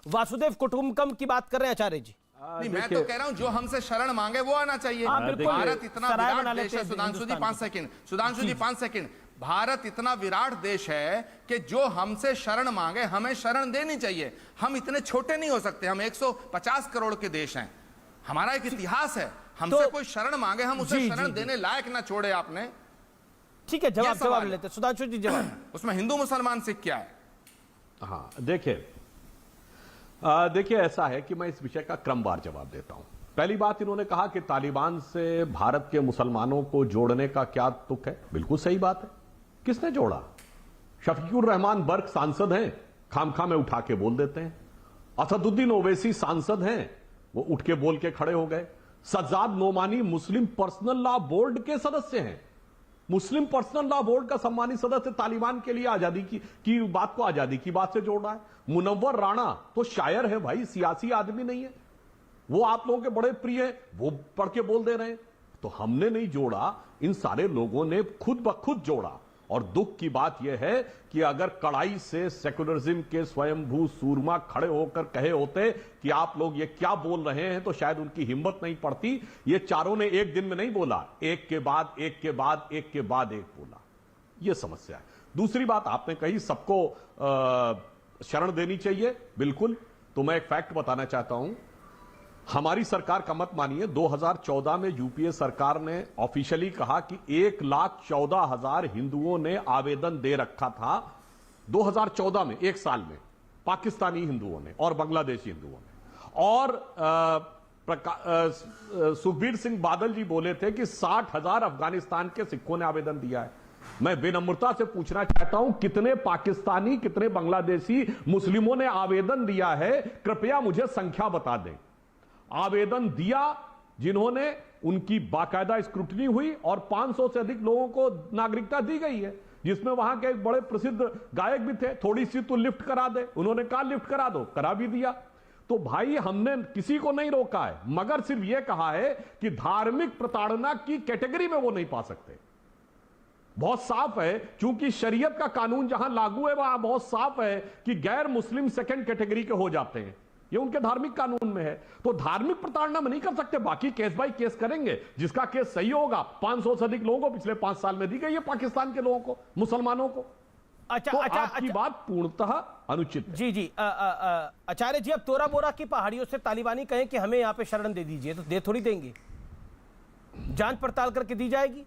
वासुदेव कुटुंबकम की बात कर रहे हैं आचार्य जी। नहीं, मैं तो कह रहा हूं जो हमसे शरण मांगे वो आना चाहिए। भारत इतना विराट देश है। सुधांशु जी 5 सेकंड, सुधांशु जी 5 सेकंड। भारत इतना विराट देश है कि जो हमसे शरण मांगे हमें शरण देनी चाहिए। हम इतने छोटे नहीं हो सकते, हम 150 करोड़ के देश हैं, हमारा एक इतिहास है। हमसे कोई शरण मांगे हम उसे शरण देने लायक ना छोड़े आपने। ठीक है, जवाब लेते सुधांशु जी जवाब। उसमें हिंदू मुसलमान सिख क्या है? हाँ देखिए ऐसा है कि मैं इस विषय का क्रमवार जवाब देता हूं। पहली बात, इन्होंने कहा कि तालिबान से भारत के मुसलमानों को जोड़ने का क्या तुक है। बिल्कुल सही बात है। किसने जोड़ा? शफीकुर रहमान बर्क सांसद हैं, खामखा में उठा के बोल देते हैं। असदुद्दीन ओवैसी सांसद हैं, वो उठ के बोल के खड़े हो गए। सज्जाद नोमानी मुस्लिम पर्सनल लॉ बोर्ड के सदस्य हैं। मुस्लिम पर्सनल लॉ बोर्ड का सम्मानित सदस्य तालिबान के लिए आजादी की बात को आजादी की बात से जोड़ रहा है। मुनव्वर राणा तो शायर है भाई, सियासी आदमी नहीं है। वो आप लोगों के बड़े प्रिय हैं, वो पढ़ के बोल दे रहे हैं। तो हमने नहीं जोड़ा, इन सारे लोगों ने खुद ब खुद जोड़ा। और दुख की बात यह है कि अगर कड़ाई से सेकुलरिज्म के स्वयंभू सूरमा खड़े होकर कहे होते कि आप लोग ये क्या बोल रहे हैं, तो शायद उनकी हिम्मत नहीं पड़ती। ये चारों ने एक दिन में नहीं बोला, एक के बाद एक के बाद एक के बाद एक बोला। ये समस्या है। दूसरी बात आपने कही सबको शरण देनी चाहिए, बिल्कुल। तो मैं एक फैक्ट बताना चाहता हूं, हमारी सरकार का मत मानिए, 2014 में यूपीए सरकार ने ऑफिशियली कहा कि 1,14,000 हिंदुओं ने आवेदन दे रखा था 2014 में, एक साल में, पाकिस्तानी हिंदुओं ने और बांग्लादेशी हिंदुओं ने। और सुखबीर सिंह बादल जी बोले थे कि 60,000 अफगानिस्तान के सिखों ने आवेदन दिया है। मैं विनम्रता से पूछना चाहता हूं, कितने पाकिस्तानी, कितने बांग्लादेशी मुस्लिमों ने आवेदन दिया है? कृपया मुझे संख्या बता दें। आवेदन दिया जिन्होंने, उनकी बाकायदा स्क्रूटनी हुई और 500 से अधिक लोगों को नागरिकता दी गई है, जिसमें वहां के एक बड़े प्रसिद्ध गायक भी थे। थोड़ी सी तो लिफ्ट करा दे, उन्होंने कहा लिफ्ट करा दो, करा भी दिया। तो भाई हमने किसी को नहीं रोका है, मगर सिर्फ यह कहा है कि धार्मिक प्रताड़ना की कैटेगरी में वो नहीं पा सकते। बहुत साफ है, क्योंकि शरीयत का कानून जहां लागू है वहां बहुत साफ है कि गैर मुस्लिम सेकंड कैटेगरी के हो जाते हैं। ये उनके धार्मिक कानून में है। तो धार्मिक प्रताड़ना में नहीं कर सकते, बाकी केस बाई केस करेंगे। जिसका केस सही होगा, 500 से अधिक लोगों को पिछले 5 साल में दी गई है, पाकिस्तान के लोगों को, मुसलमानों को। तो आपकी बात पूर्णतः अनुचित है। जी आचार्य जी, अब तोरा बोरा की पहाड़ियों से तालिबानी कहें कि हमें यहां पे शरण दे दीजिए, तो दे थोड़ी देंगे, जांच पड़ताल करके दी जाएगी।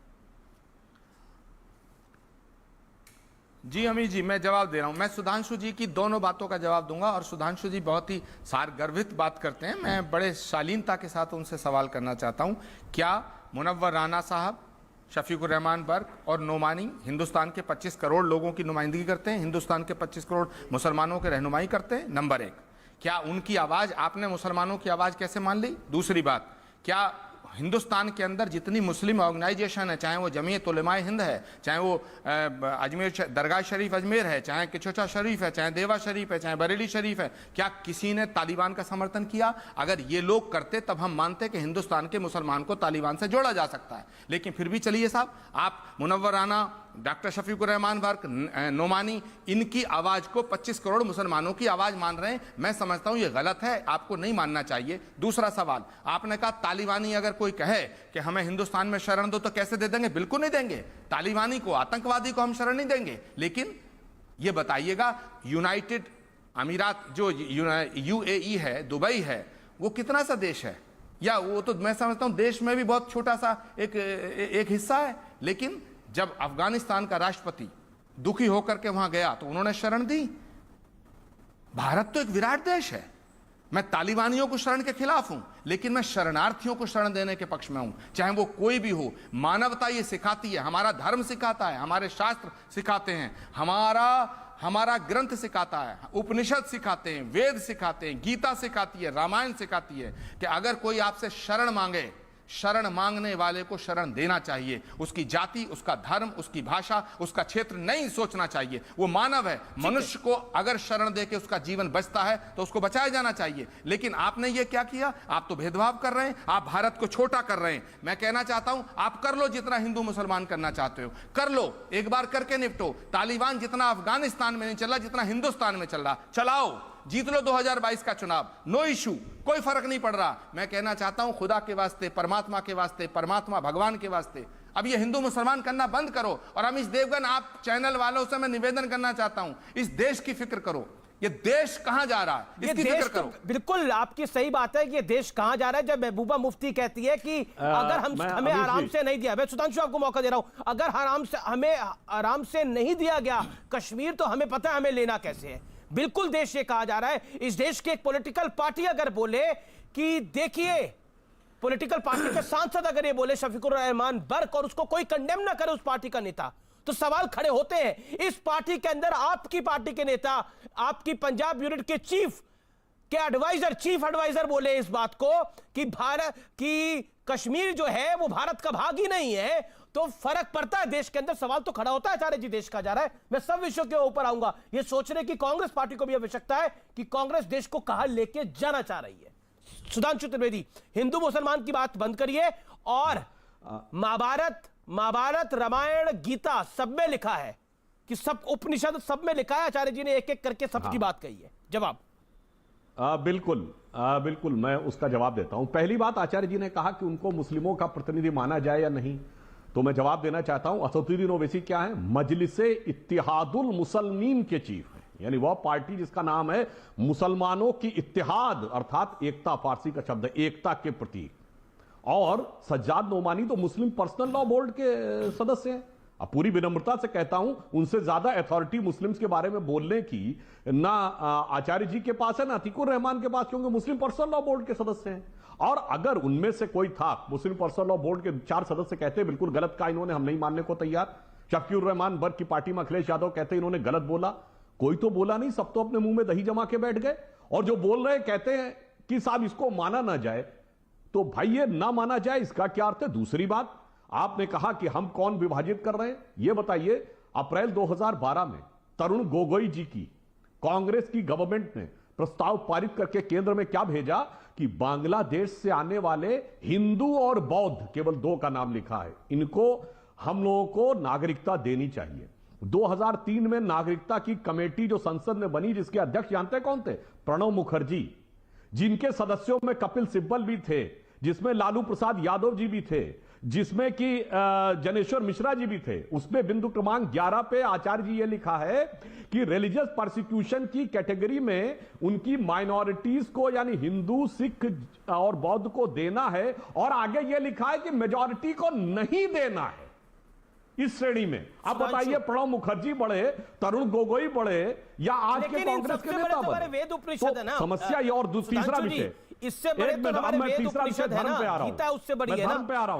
जी अमीर जी, मैं जवाब दे रहा हूं। मैं सुधांशु जी की दोनों बातों का जवाब दूंगा। और सुधांशु जी बहुत ही सारगर्भित बात करते हैं, मैं बड़े शालीनता के साथ उनसे सवाल करना चाहता हूं। क्या मुनव्वर राना साहब, शफीकुर रहमान बर्क और नोमानी हिंदुस्तान के 25 करोड़ लोगों की नुमाइंदगी करते हैं? हिंदुस्तान के 25 करोड़ मुसलमानों के रहनुमाई करते हैं? नंबर 1। क्या उनकी आवाज, आपने मुसलमानों की आवाज कैसे मान ली? दूसरी बात, क्या हिंदुस्तान के अंदर जितनी मुस्लिम ऑर्गेनाइजेशन है, चाहे वो जमीयत उलेमाए हिंद है, चाहे वो अजमेर दरगाह शरीफ अजमेर है, चाहे किचोचा शरीफ है, चाहे देवा शरीफ है, चाहे बरेली शरीफ है, क्या किसी ने तालिबान का समर्थन किया? अगर ये लोग करते तब हम मानते कि हिंदुस्तान के मुसलमान को तालिबान से जोड़ा जा सकता है। लेकिन फिर भी चलिए साहब, आप मुनव्वर राना, डॉक्टर शफीकुर रहमान बर्क, नोमानी, इनकी आवाज को 25 करोड़ मुसलमानों की आवाज मान रहे हैं। मैं समझता हूं ये गलत है, आपको नहीं मानना चाहिए। दूसरा सवाल, आपने कहा तालिबानी अगर कोई कहे कि हमें हिंदुस्तान में शरण दो तो कैसे दे देंगे? बिल्कुल नहीं देंगे। तालिबानी को, आतंकवादी को हम शरण नहीं देंगे। लेकिन यह बताइएगा, यूनाइटेड अमीरात जो यूएई है, दुबई है, वो कितना सा देश है? या वो तो मैं समझता हूं देश में भी बहुत छोटा सा एक हिस्सा है। लेकिन जब अफगानिस्तान का राष्ट्रपति दुखी होकर के वहां गया तो उन्होंने शरण दी। भारत तो एक विराट देश है। मैं तालिबानियों को शरण के खिलाफ हूं, लेकिन मैं शरणार्थियों को शरण देने के पक्ष में हूं, चाहे वो कोई भी हो। मानवता ये सिखाती है, हमारा धर्म सिखाता है, हमारे शास्त्र सिखाते हैं, हमारा ग्रंथ सिखाता है, उपनिषद सिखाते हैं, वेद सिखाते हैं, गीता सिखाती है, रामायण सिखाती है कि अगर कोई आपसे शरण मांगे, शरण मांगने वाले को शरण देना चाहिए। उसकी जाति, उसका धर्म, उसकी भाषा, उसका क्षेत्र नहीं सोचना चाहिए। वो मानव है। मनुष्य को अगर शरण देके उसका जीवन बचता है तो उसको बचाया जाना चाहिए। लेकिन आपने ये क्या किया? आप तो भेदभाव कर रहे हैं, आप भारत को छोटा कर रहे हैं। मैं कहना चाहता हूं, आप कर लो जितना हिंदू मुसलमान करना चाहते हो, कर लो, एक बार करके निपटो। तालिबान जितना अफगानिस्तान में नहीं चल रहा, जितना हिंदुस्तान में चल रहा, चलाओ। जीत लो 2022 का चुनाव, नो इशू, कोई फर्क नहीं पड़ रहा। मैं कहना चाहता हूं खुदा के वास्ते, परमात्मा के वास्ते, परमात्मा भगवान के वास्ते, अब ये हिंदू मुसलमान करना बंद करो। और अमीश देवगन, आप चैनल वालों से मैं निवेदन करना चाहता हूं, इस देश की फिक्र करो। ये देश कहां जा रहा है, इसकी फिक्र करो। बिल्कुल आपकी सही बात है कि ये देश कहां जा रहा है। जब महबूबा मुफ्ती कहती है कि अगर हमें आराम से नहीं दिया, मैं सुधांशु आपको मौका दे रहा हूं, अगर हमें आराम से नहीं दिया गया कश्मीर, तो हमें पता है हमें लेना कैसे है। बिल्कुल देश ये कहा जा रहा है। इस देश की एक पॉलिटिकल पार्टी अगर बोले कि देखिए, पॉलिटिकल पार्टी के सांसद अगर ये बोले शफीकुर रहमान बर्क, और उसको कोई कंडेम ना करे उस पार्टी का नेता, तो सवाल खड़े होते हैं। इस पार्टी के अंदर आपकी पार्टी के नेता, आपकी पंजाब यूनिट के चीफ एडवाइजर बोले इस बात को कि भारत की कश्मीर जो है वो भारत का भाग ही नहीं है, तो फर्क पड़ता है देश के अंदर। सवाल तो खड़ा होता है आचार्य जी, देश का जा रहा है। मैं सब विषयों के ऊपर आऊंगा। ये सोचने की कांग्रेस पार्टी को भी आवश्यकता है कि कांग्रेस देश को कहां लेके जाना चाह रही है। सुधांशु त्रिवेदी, हिंदू मुसलमान की बात बंद करिए, और महाभारत रामायण गीता सब में लिखा है कि सब उपनिषद सब में लिखा है। आचार्य जी ने एक एक करके सबकी बात कही है। जवाब बिल्कुल मैं उसका जवाब देता हूं। पहली बात, आचार्य जी ने कहा कि उनको मुस्लिमों का प्रतिनिधि माना जाए या नहीं, तो मैं जवाब देना चाहता हूं। असदुद्दीन ओवैसी क्या है? मजलिसे इत्तिहादुल मुसलमीन के चीफ हैं, यानी वह पार्टी जिसका नाम है मुसलमानों की इत्तिहाद, अर्थात एकता, फारसी का शब्द है एकता के प्रतीक। और सज्जाद नोमानी तो मुस्लिम पर्सनल लॉ बोर्ड के सदस्य हैं। अब पूरी विनम्रता से कहता हूं, उनसे ज्यादा अथॉरिटी मुस्लिम्स के बारे में बोलने की ना आचार्य जी के पास है ना अतीकुर रहमान के पास, क्योंकि मुस्लिम पर्सनल लॉ बोर्ड के सदस्य हैं। और अगर उनमें से कोई था, मुस्लिम पर्सनल लॉ बोर्ड के 4 सदस्य कहते बिल्कुल गलत कहा इन्होंने, हम नहीं मानने को तैयार। शफीकुर रहमान बर्क की पार्टी में अखिलेश यादव कहते इन्होंने गलत बोला, कोई तो बोला नहीं, सब तो अपने मुंह में दही जमा के बैठ गए। और जो बोल रहे कहते हैं कि साहब इसको माना ना जाए, तो भाई ये ना माना जाए इसका क्या अर्थ है? दूसरी बात, आपने कहा कि हम कौन विभाजित कर रहे हैं, ये बताइए। अप्रैल 2012 में तरुण गोगोई जी की कांग्रेस की गवर्नमेंट ने प्रस्ताव पारित करके केंद्र में क्या भेजा कि बांग्लादेश से आने वाले हिंदू और बौद्ध, केवल 2 का नाम लिखा है, इनको हम लोगों को नागरिकता देनी चाहिए। 2003 में नागरिकता की कमेटी जो संसद में बनी, जिसके अध्यक्ष जानते कौन थे? प्रणब मुखर्जी, जिनके सदस्यों में कपिल सिब्बल भी थे, जिसमें लालू प्रसाद यादव जी भी थे, जिसमें कि जनेश्वर मिश्रा जी भी थे। उसमें बिंदु क्रमांक 11 पे आचार्य जी ये लिखा है कि रिलीजियस परसिक्यूशन की कैटेगरी में उनकी माइनॉरिटीज को, यानी हिंदू, सिख और बौद्ध को देना है, और आगे ये लिखा है कि मेजॉरिटी को नहीं देना है इस श्रेणी में। अब बताइए, प्रणब मुखर्जी बढ़े, तरुण गोगोई बढ़े, या आज के कांग्रेस के नेता बढ़े? वेद उपनिषद है ना समस्या। ये और तीसरा विषय, इससे बड़े तो हमारे वेद उपनिषद है ना, गीता उससे बड़ी है ना। पे आ रहा हूं।